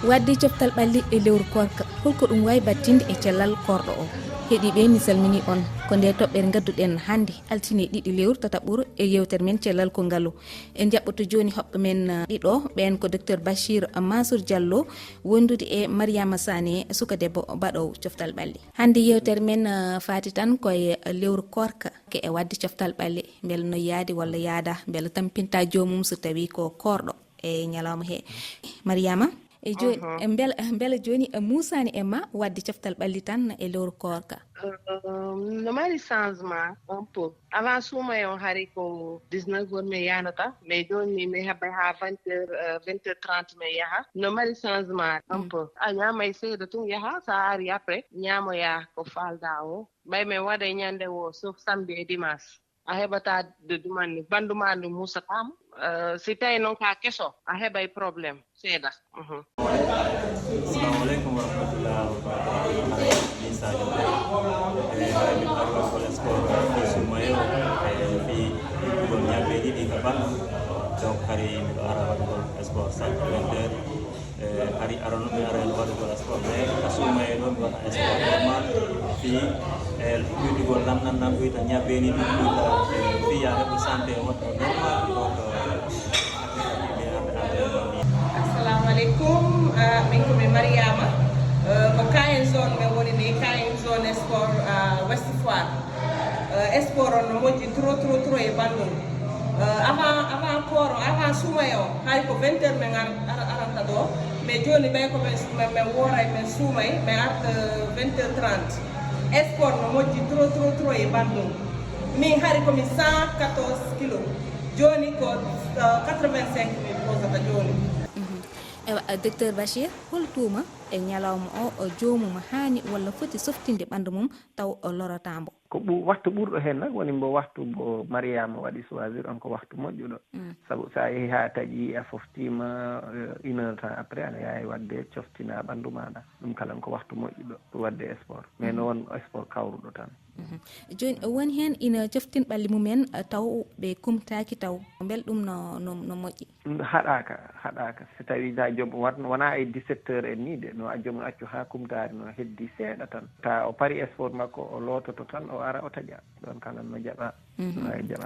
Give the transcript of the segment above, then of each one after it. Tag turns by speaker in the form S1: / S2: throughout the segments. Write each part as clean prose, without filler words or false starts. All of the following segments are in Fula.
S1: wadde coftal ɓalli e lewru korka holko ɗum wawi battinde e cellal korɗo o. heeɗiɓe mi salmini on ko nde toɓɓere gadduɗen hannde altine 2 lewru tataɓɓuro e yewtere men cellal kongal o. en jaɓɓoto joni hoɓɓe men ɗiɗo ɓen ko docteur Bachir Mansour Diallo wondude e Mariama Sané suka debbo baɗowo coftal ɓalli. hannde yewtere men faati tan koye lewru korka ke e wadde coftal ɓalli beele no yaadi walla yaada beele tampinta jomum so tawi ko korɗo e ñalawma he. Mariama e joni beele joni musani e ma wadde coftal ɓalli tan e lewru korka.
S2: No mari changement un peu avant suumay on hari ko 19 heures mi yanata mais joni mi heɓay ha 20h30 mi yaha no mari changement un peu a ñamay seeɗa tun yaha sa ari après ñamoya ko falda o ɓay min waɗa ñande o sauf samedi et dimanche a heɓata de dumanni banduma ndu musatama si tawi noon ka keso a heɓay probléme seeɗa.
S3: Assalamu alaikum warahmatullahi wabarakatuh. Sadio min arwa ko sport sumayo fi ɗon ñalɓe ɗiɗi ka balɗum donc hari miɗo ara waɗugol sport 5 hari aronoɓe ara en waɗugol sport mais ka sumaye ɗo mi waɗa sport normal fi ɓuyɗugol namnannam ɓuyta ñabbeni ɗum ɓuyta fiya heɓo santé woɗɗo normal donc
S4: assalamu aleykum min komi Mariama ko kayen zone min woni ni kayen zone sport West Foire sport on no moƴƴi trop e bandum avant koro avant suumay o hay ko 20 heures min aranta ɗo mais joni ɓay ko min woray min suumay min arta 20h30 sport no moƴƴi trop e bandum min hari komi 114 kilos joni ko 85 mil posata joni.
S1: ewa docteur Bachir hol tuma e ñalawma o jomum hani walla foti softinde ɓandu mum taw lorotamo
S5: ko waktu ɓurɗo hen nak woni mbo waktu mo Mariama waɗi choisir on ko waktu moƴƴuɗo saabu sa yeehi ha taƴi a foftima 1 heure temps après aɗa yawi wadde coftina ɓandu maɗa ɗum kala ko waktu moƴƴuɗo pour wadde sport mais noon sport kawruɗo tan.
S1: joni woni hen ina coftin ɓalli mumen taw ɓe kumtaki taw belɗum no moƴƴi. haɗaka so tawi sa joomum wona e 17 heures en ni de no a joomum accu ha kumtari no heddi seeɗa tan ta o paari sport makko o lototo tan o ara o taƴa ɗon kala no jaɓa.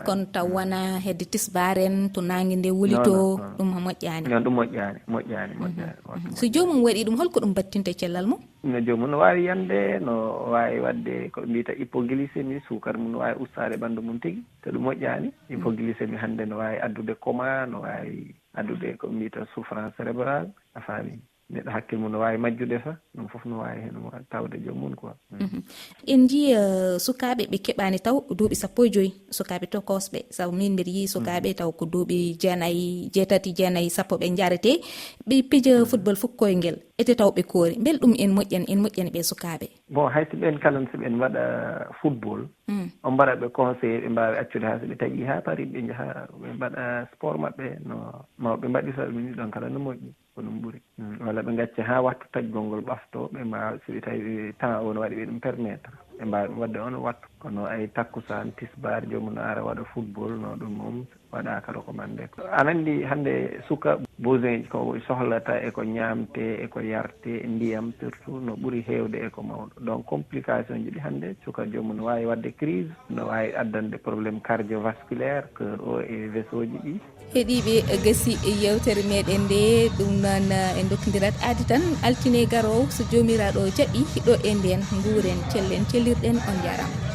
S1: kono taw wona hedde tisbaren to nangue nde wuli to ɗum moƴƴani.
S5: non ɗum moƴƴani.
S1: so jomum waɗi ɗum holko ɗum battinta cellal mum.
S5: no jomum no wawi yande no wawi wadde ko mbiyata hypoglycémie sukar mum no wawi ustade ɓandu mum tigui to ɗum moƴƴani hypoglycémie hande no wawi addude coma no wawi addude ko mbiyata souffrance cérébrale a faami neɗɗo hakkille mum no wawi majjude fa ɗum foof no wawi hen tawde joomum quoi.
S1: en jii sukaɓe ɓe keɓani taw duuɓi 15 sukaɓe tokosɓe sabu min mbiɗa yi sukaɓe taw ko duuɓi 6-9 10 ɓe jarete ɓe pija football fukkoyngel ete taw ɓe koori belɗum en moƴƴani ɓe sukaɓe.
S5: bon hayso ɓen kala so ɓen waɗa football on mbaɗa ɓe conseillé ɓe mbawi accude ha so ɓe taƴi ha paari ɓe jaaha ɓe mbaɗa sport maɓɓe no mawɓe mbaɗi so ɗum ɗon kala no moƴƴi ko ɗum ɓuuri walla ɓe gacca ha wattu taƴgol ngol ɓafto ɓe mbawa so ɓe tawi temps o no waɗi ɓe ɗum permettre ɓe mbawi ɗum wadde on wattu kono ay takkusan tisbar jomum no ara waɗa football no ɗum moom waɗaka recommandé aɗa andi hande suka besoin ko sohlata eko ñamte eko yarte ndiyam surtout no ɓuuri hewde eko mawɗo donc complication ji ɗi hande suka jomum no wawi wadde crise no wawi addande probléme cardiovasculaire cœur o e vaisseau ji ɗi.
S1: heeɗiɓe gasi yewtere meɗen nde ɗum noon en dokkodirat aadi tan altine garowo so jomiraɗo jaɓi ɗo e nden guuren cellen cellirɗen on jarama.